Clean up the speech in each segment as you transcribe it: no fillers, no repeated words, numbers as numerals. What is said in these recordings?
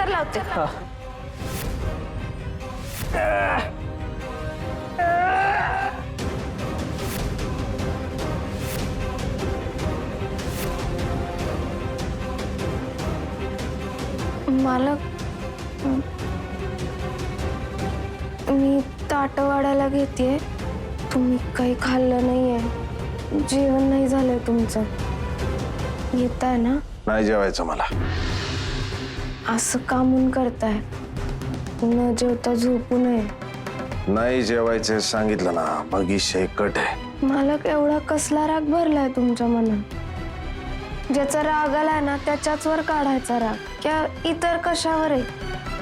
नंतर लावते. मालक, मी ताट वाढायला घेतेय. तुम्ही काही खाल्लं नाहीये, जेवण नाही झालंय तुमचं. येताय ना? नाही जेवायचं मला. असं का म्हणून करताय? न जेवता झोपू नये. नाही जेवायचे सांगितलं ना, बगीचे कट आहे. मालक, एवढा कसला राग भरलाय तुमच्या मनात? ज्याचा राग आलाय ना त्याच्याच वर काढायचा राग, क्या इतर कशावर आहे,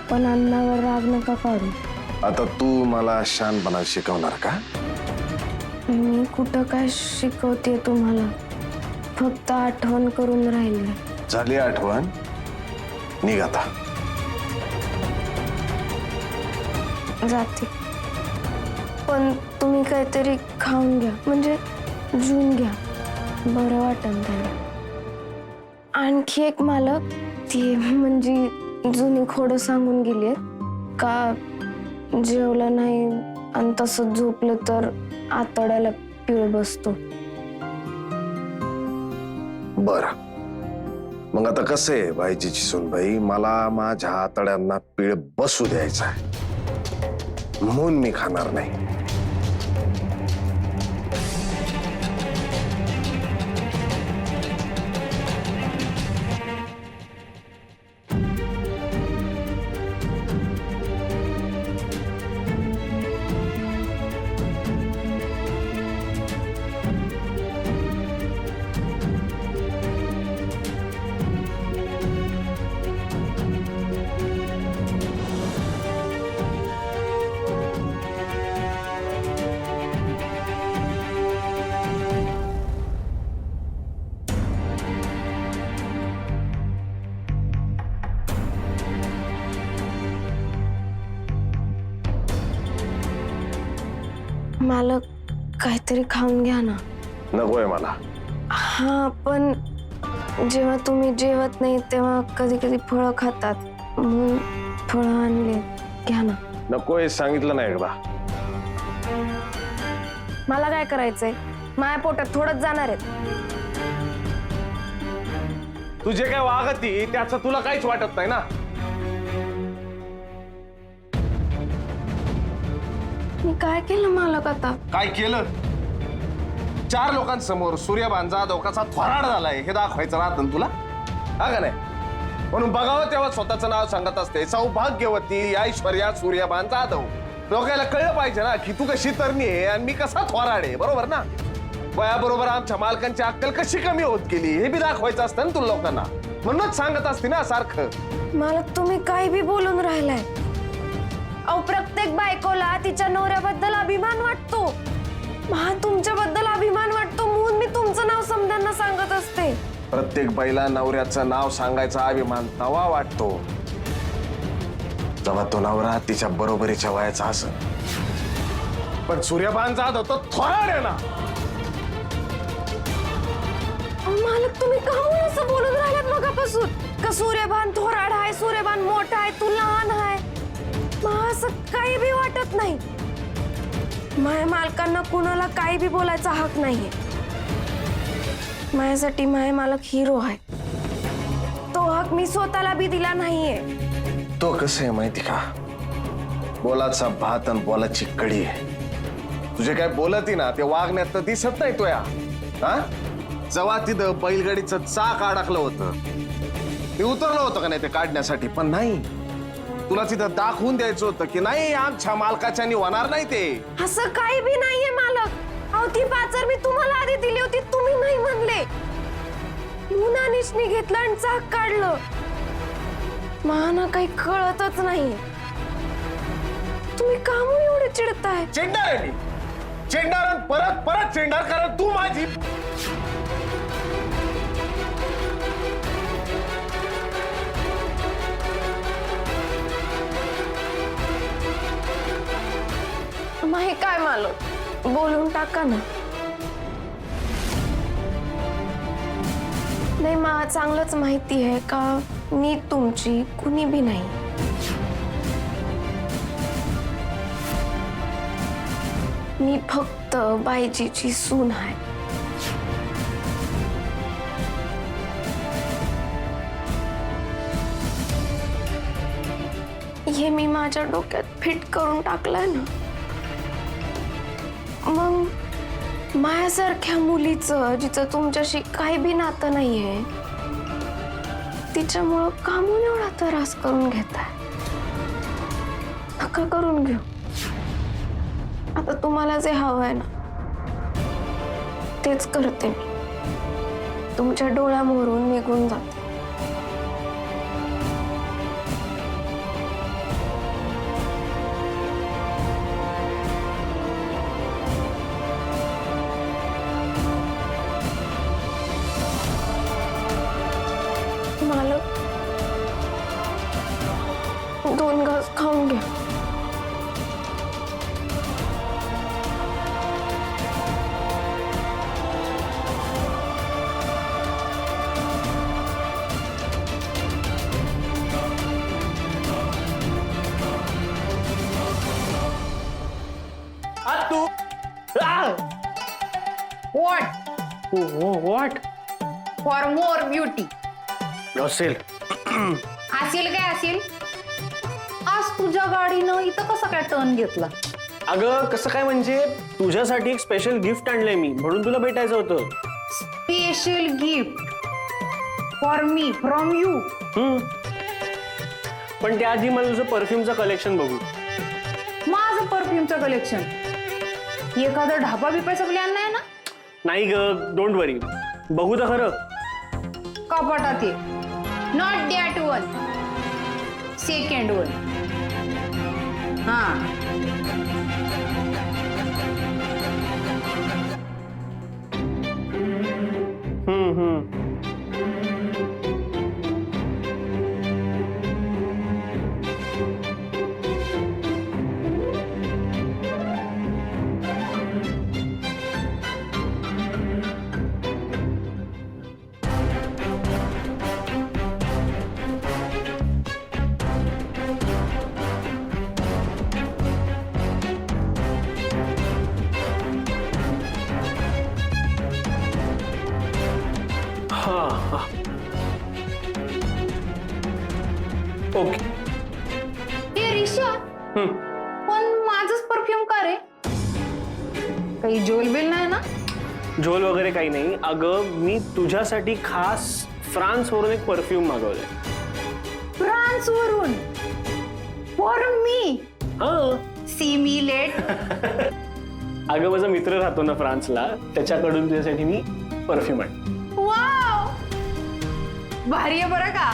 पण अन्नावर राग नका काढू. आता तू मला शहाणपणा शिकवणार का? मी कुठं काय शिकवते तुम्हाला, फक्त आठवण करून राहिले. झाली आठवण, निघ आता. जाते, पण तुम्ही काहीतरी खाऊन घ्या, म्हणजे जून घ्या, बरं वाटेल त्याला. आणखी एक मालक, ती म्हणजे जुनी खोडं सांगून गेली का जेवलं नाही आणि तसंच झोपलं तर आतड्याला पीळ बसतो. बर, मग आता कसं आहे बाईजीची सूनबाई, मला माझ्या आतड्यांना पीळ बसू द्यायचा आहे म्हणून मी खाणार नाही. मालक, काहीतरी खाऊन घ्या ना. नकोय मला. हा, पण जेव्हा तुम्ही जेवत नाही तेव्हा कधी कधी फळं खातात, म्हणून फळं आणले, घ्या ना. नकोय सांगितलं नाही एकदा. मला काय करायचंय, माझ्या पोटात थोडंच जाणार आहे. तुझे काय वागती त्याचं तुला काहीच वाटत नाही ना. मी काय केलं मालक आता? काय केलं? 4 लोकांसमोर सूर्यभान जाधव कसा थोराड झालाय हे दाखवायचं राहतं तुला, हा का नाही? म्हणून बघावं तेव्हा स्वतःचं नाव सांगत असते, सौभाग्यवती ऐश्वर्या सूर्यभान जाधव. लोकांना कळलं पाहिजे ना की तू कशी तरणी आहे आणि मी कसा थोराड आहे, बरोबर ना? वयाबरोबर आमच्या मालकांची अक्कल कशी कमी होत गेली हे बी दाखवायचं असतं ना तुला लोकांना, म्हणूनच सांगत असते ना सारखं. मालक, तुम्ही काही बी बोलून राहिलाय. अहो, प्रत्येक बायकोला तिच्या नवऱ्याबद्दल अभिमान वाटतो. मला तुमच्याबद्दल अभिमान वाटतो म्हणून मी तुमचं नाव समजांना सांगत असते. प्रत्येक बाईला नवऱ्याचं नाव सांगायचा अभिमान तवा वाटतो जेव्हा तो नवरा तिच्या बरोबरीच्या वयाचा असं. पण सूर्यभान जाधव तो थोराड आहे ना. मालक, तुम्ही का असं बोलून राहिलात मगापासून? का सूर्यभान थोराड आहे, सूर्यभान मोठा आहे, तू लहान आहे? मला असं काही बी वाटत नाही. माझ्या मालकांना कुणाला काही बी बोलायचा हक नाहीये. माझ्यासाठी माझ्या मालक हिरो आहे. तो हक मी स्वतःला बी दिला नाहीये. तो कसं आहे माहिती का, बोलाचा भात आणि बोलाची कडी आहे. तुझे काय बोलती ना ते वागण्यात तर दिसत नाही तो या. हा, जेव्हा तिथं बैलगाडीचं चाक अडकलं होतं ते उतरलं होतं का नाही ते काढण्यासाठी, पण नाही, तुला तिथं दाखवून द्यायचं होतं की नाही आमच्या मालकाच्यानी होणार नाही ते. असं काही बी नाहीये मालक. अहो, ती पाचर मी तुम्हाला आधी दिली होती, तुम्ही नाही म्हणले. मुनानीशनी घेतलं आणि चाक काढलं. मला काही कळतच नाही. तुम्ही का म्हणून एवढे चिडताय? चिडणार आहे मी, चिडणार आणि परत परत चिडणार, कारण तू माझी. माही काय मालक, बोलून टाका ना. नाही, मला चांगलंच माहिती आहे का मी तुमची कुणी बी नाही. मी फक्त बायजीची सून आहे. हे मी माझ्या डोक्यात फिट करून टाकलंय ना. मग माझ्यासारख्या मुलीचं जिचं तुमच्याशी काही बी नातं नाहीये तिच्यामुळं कामून एवढा त्रास करून घेताय. नका करून घेऊ. आता तुम्हाला जे हवंय ना तेच करते मी. तुमच्या डोळ्यामोरून निघून जाते. मालक 2 घास खाऊन घ्या. What? What For more beauty. असेल? असेल काय असेल? आज तुझ्या गाडीनं इथं कसं काय टर्न घेतला? अगं कसं काय म्हणजे तुझ्यासाठी एक स्पेशल गिफ्ट आणलंय मी म्हणून तुला भेटायचं होतं. Special gift for me from you. पण त्याआधी मला तुझं परफ्यूमचं कलेक्शन बघू. माझं परफ्यूमचं कलेक्शन. एखादा ढाबा बिपायचा प्लॅन नाही ना? नाही ग, डोंट वरी, बघू तर खरं. कपाटात ये. Not that one, second one. हा हा ओके. हे रिशा, पण माझंच परफ्यूम का रे? काही जोलबिल नाही ना? झोल वगैरे काही नाही. अगं मी तुझ्यासाठी खास फ्रान्स वरून एक परफ्यूम मागवलंय. फ्रान्स वरून फॉर मी. हा सी मी लेट. अगं माझा मित्र राहतो ना फ्रान्सला, त्याच्याकडून तुझ्यासाठी मी परफ्यूम आहे. वाव, भारी आहे बरं का.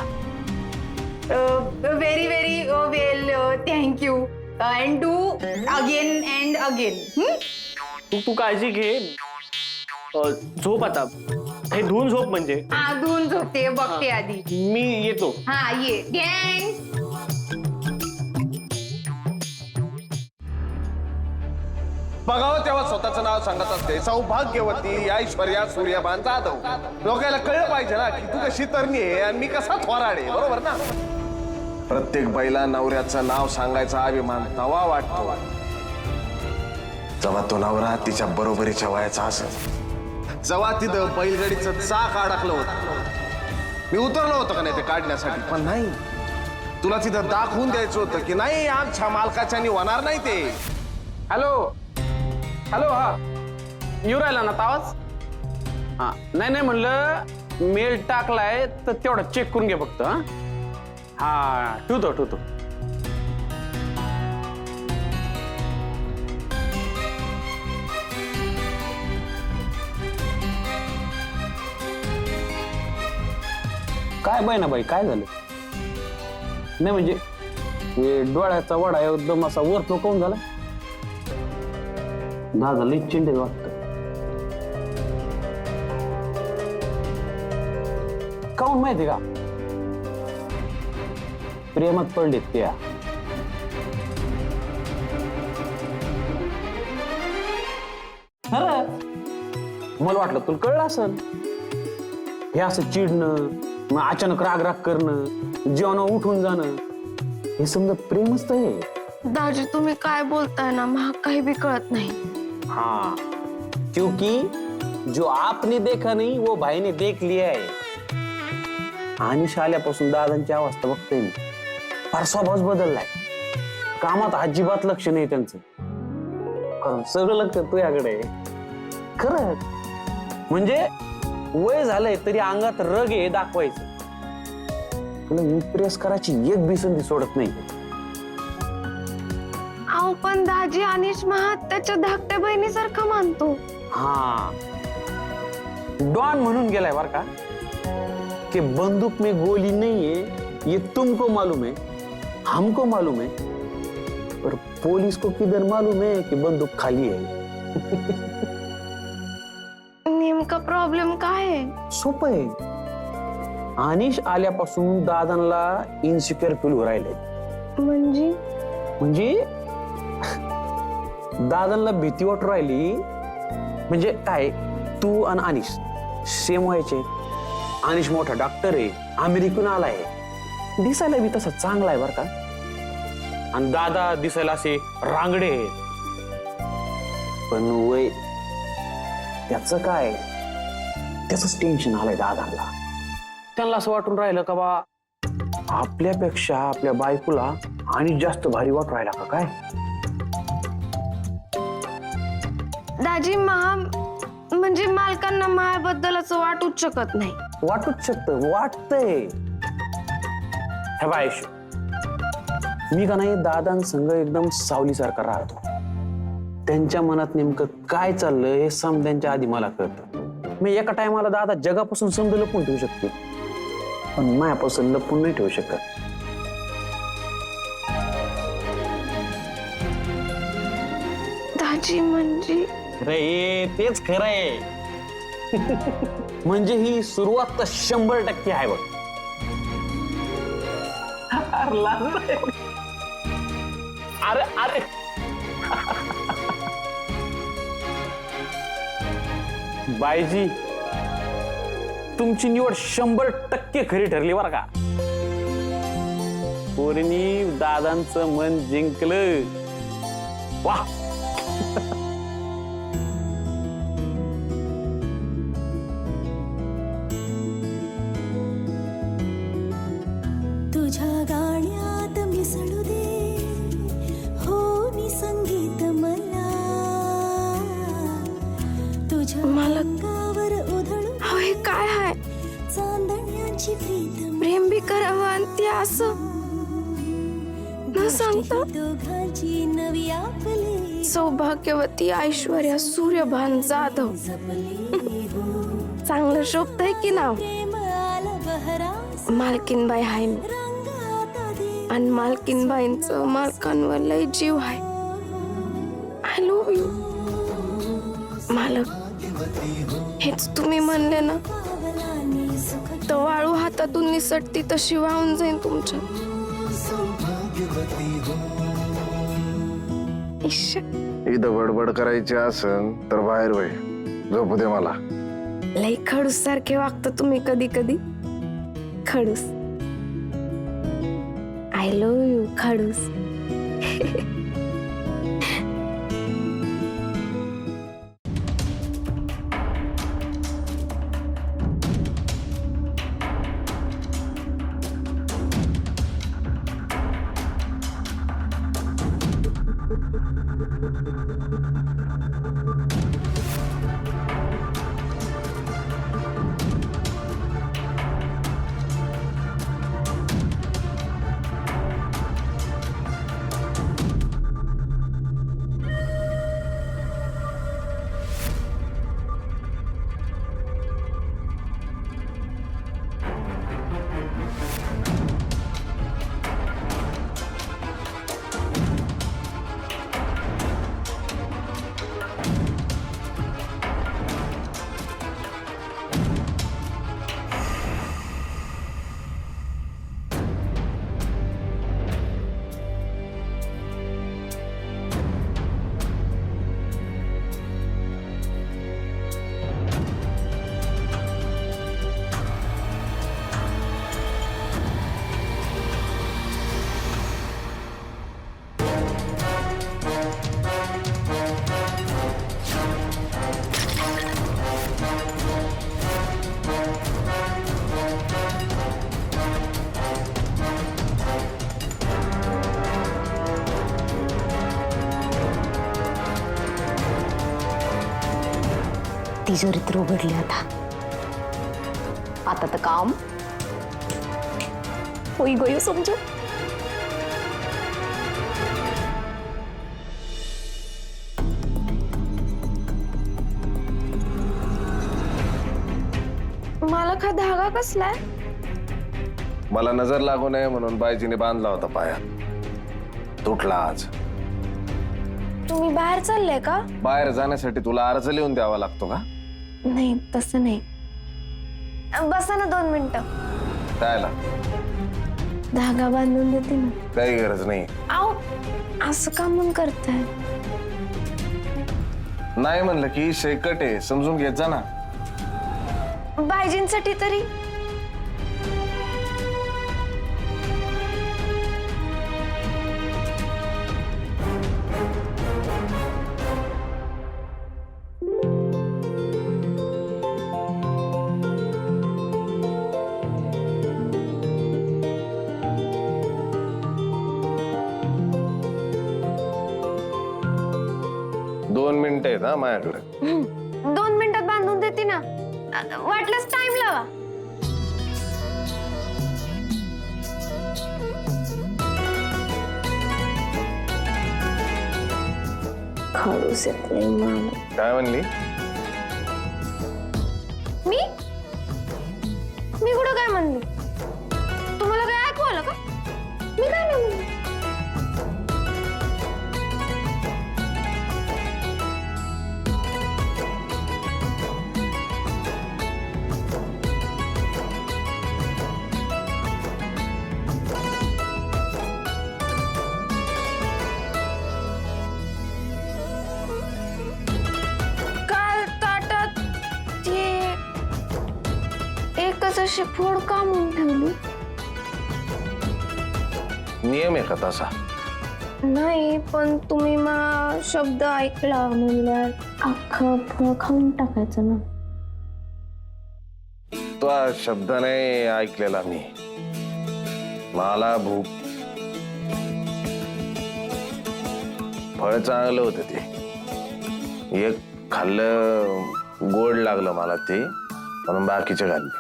Very very well, thank you. And do again and again. तू काळजी घे. झोप आता. हे धुवून झोप म्हणजे. हा धुवून झोपते, बघते आधी. मी येतो. हा ये गँग. बघावं तेव्हा स्वतःचं नाव सांगत असते सौभाग्यवती ऐश्वर्या सूर्यभान जाधव. लोकांना कळलं पाहिजे ना की तू कशी तरणी आहे आणि मी कसा थोराड आहे. बरोबर ना? प्रत्येक बैला नवऱ्याचं नाव सांगायचा अभिमान तवा वाटतो जेव्हा तो नवरा तिच्या बरोबरीच्या वयाचा असेल. जेव्हा तिथं बैलगाडीचं चाक अडकलं होतं, मी उतरलो होतो का नाही ते काढण्यासाठी, पण नाही, तुला तिथं दाखवून द्यायचं होतं की नाही आमच्या मालकाच्यानी होणार नाही ते. Hello hello. हा येऊ राहिला ना आवाज? हा नाही नाही म्हणलं मेल टाकलाय तर तेवढा चेक करून घे फक्त. हा हा ठेवतो. काय ना बाई काय झालं? नाही म्हणजे हे डोळ्याचा वडा एकदम असा वर टोकावून झाला. दादा लई चिंडेल वाटत. काऊन माहिती का? प्रेमात पडलेत त्या. मला वाटलं तुला कळलं असेल. हे असं चिडणं मग अचानक राग राग करणं, जेवणावर उठून जाणं, हे समजा प्रेमच तर आहे. दाजी तुम्ही काय बोलताय ना मला काही बी कळत नाही. हाँ, क्योंकि जो आपने देखा नहीं वो भाई ने देख लिया है. अनिश आल्यापासून दादांची अवस्था बघतोय मी. फार स्वभावच बदललाय. कामात अजिबात लक्ष नाही त्यांचं. कारण सगळं लक्ष तुझ्याकडे आहे. खरंच म्हणजे वय झालंय तरी अंगात रग आहे दाखवायचं. तुला इम्प्रेस करायची एक बी संधी सोडत नाही. अहो पण दाजी अनिश महा त्याच्या धाकट्या बहिणीसारखं मानतो. हाँ, डॉन म्हणून गेलाय बर का कि बंदूक में गोली नहीं है ये तुमको मालूम है, हमको मालूम है, पर पुलिस को किधर मालूम है कि बंदूक खाली है. नेमका प्रॉब्लेम काय आहे? सोपं आहे. अनिश आल्यापासून दादांना इन्सिक्युअर फील होऊ राहिले. म्हणजे दादांना भीती वाटू राहिली. म्हणजे काय, तू आणि अनिश सेम व्हायचे. अनिश मोठा डॉक्टर आहे, अमेरिकून आलाय, दिसायला बी तसा चांगला आहे बर का. आणि दादा दिसायला असे रांगडे आहेत. पण वय त्याच काय, त्याच टेन्शन आलंय दादाला. त्यांना असं वाटून राहिलं का बा आपल्यापेक्षा आपल्या बायकोला आणि जास्त भारी वाटू राहिला का काय. दाजी महा म्हणजे मालकांना मायाबद्दल असं वाटूच शकत नाही. वाटूच शकतं, वाटतंय. हे बायश, मी का नाही दादांसंग एकदम सावलीसारखा राहतो. त्यांच्या मनात नेमकं काय चाललंय हे समजण्याच्या आधी मला कळतं. मी एका टायमाला दादा जगापासून समज लपून ठेवू शकते, पण मायापासून लपून नाही ठेवू शकत. दाजी म्हणजे रे तेच खरंय. म्हणजे ही सुरुवात तर 100% आहे बघ. अरे अरे बायजी, तुमची निवड 100% खरी ठरली बरं का. पोरीनी दादांचं मन जिंकलं. वाह. तुझ्या गाण्यात मिसळू दे हो नि संगीत मला. तुझ्या मला अंगावर उधळू अहो हे काय आहे? चांदण्याची प्रीत प्रेम बी करावं आणि ते असं न सांगता. दोघांची नवी आपली सौभाग्यवती ऐश्वर्या सूर्यभान जाधव. जपली हो. चांगलं शोभतंय की नाव. प्रेम आलं बहरास मालकीनबाई आहे मी, रंगात दे आणि मालकीनबाईंचं मालकांवर लय जीव आहे. आय लव्ह यू मालक. हेच तुम्ही म्हणले ना, पावलांनी सुख तर वाळू हातातून निसटती तशी वाहून जाईन तुमच्या. इश्श. इथं बडबड करायची असन तर बाहेर वय झोपू दे मला. लय खडूस सारखे वागता तुम्ही कधी कधी. खडूस. आय लव्ह यू खडूस. तिजोरी तर उघडली आता तर काम होई गयो समजू. मला का धागा कसलाय? मला नजर लागू नये म्हणून बायजीने बांधला होता पायात, तुटला आज. तुम्ही बाहेर चालले का? बाहेर जाण्यासाठी तुला अर्ज लिहून द्यावा लागतो का? नाही तसं नाही. बसा ना 2 मिनिटं. त्याला धागा बांधून देते ना. काही गरज नाही. आओ असं का म्हणून करताय? नाही म्हणलं की शेकट आहे, समजून घेत जा ना. बायजींसाठी तरी. दोन मिनिटं आहेत हा माझ्याकडे. 2 मिनिटात बांधून देते ना. वाटलंच टाइम लावा. खडूस येत नाही मला. काय म्हणली? मी कुठं काय म्हणली? तुम्हाला काय ऐकू आलं का? मी काय नाही म्हणली. काल ताटात ते एकच अशी फोड का म्हणून ठेवली? नियम आहे का तसा? नाही पण तुम्ही शब्द ऐकला म्हणल्यावर अख्खं फळ खाऊन टाकायचं ना. तो शब्द नाही ऐकलेला मी. मला भूक. फळ चांगलं होतं ते. एक खाल्लं, गोड लागलं मला ते, म्हणून बाकीचे खाल्ले.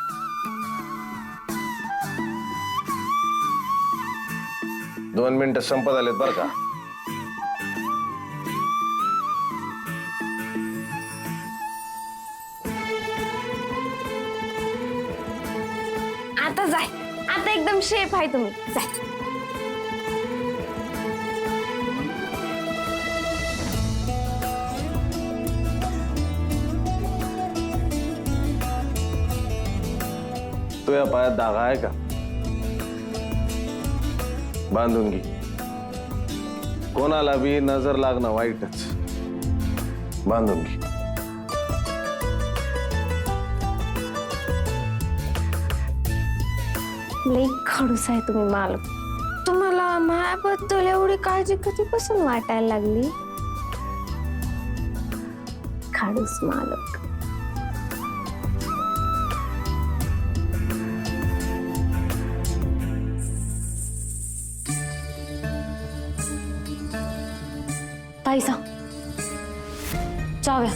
दोन मिनिटं संपत आलेत बरं का. आता जाय. आता एकदम शेफ आहे तुम्ही. जाय. तो या पायात धागा आहे का? बांधून घे. कोणाला बी नजर लागणं वाईटच. बांधून घे. लई खडूस आहे तुम्ही मालक. तुम्हाला माझ्याबद्दल एवढी काळजी कधीपासून वाटायला लागली? खडूस मालक. ताईसा चाव्या.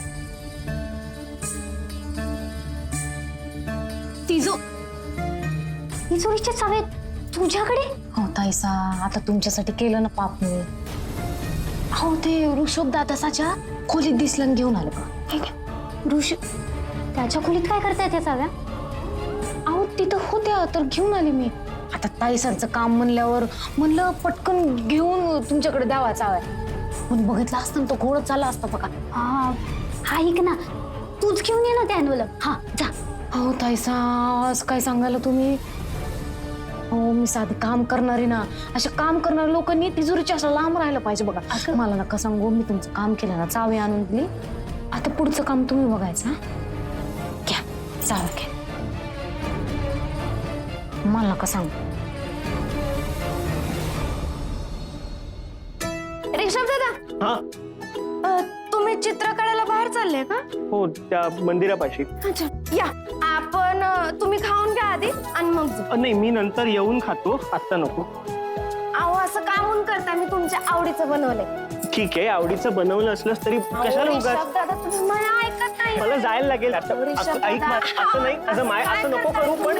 तिजोरीच्या चाव्या तुझ्याकडे? हो ताईसा, आता तुमच्यासाठी केलं ना पाप मी. हो ते ऋषभ दादासाच्या खोलीत दिसलं आणि घेऊन आलं का? ऋषभ त्याच्या खोलीत काय करताय त्या चाव्या? अहो तिथं होत्या तर घेऊन आली मी. आता ताईसांचं काम म्हणल्यावर म्हणलं पटकन घेऊन तुमच्याकडे द्यावा चाव्या. पण बघितलं असतं तो घोडत चालला असता बघा. हा ऐक ना, तूच घेऊन ये ना त्या एनवलप. हा जा. हो ताईसा, आज काय सांगायला तुम्ही? हो मी साधे काम करणारी ना. अशा काम करणाऱ्या लोकांनी तिजोरीच्या असं लांब राहायला पाहिजे बघा. मला नका सांगू, मी तुमचं काम केलं ना, चावी आणून दिली. आता पुढचं काम तुम्ही बघायचं. घ्या चावी घ्या. मला नका सांगू. ऋषभ दादा, हा तुम्ही चित्र काढायला बाहेर चालले का? हो, त्या मंदिरापाशी. अच्छा या. आपण तुम्ही खाऊन घ्या आधी आणि मग जाऊ. नाही, मी नंतर येऊन खातो, आत्ता नको. अहो असं का म्हणून करता? मी तुमच्या आवडीचं बनवलंय. ठीक आहे, आवडीचं बनवलं असलंस तरी कशाला उगाच. ऋषभ दादा तुम्ही मला ऐकत नाही. मला जायला लागेल आता. ऐक असं नाही, असं नको करू पण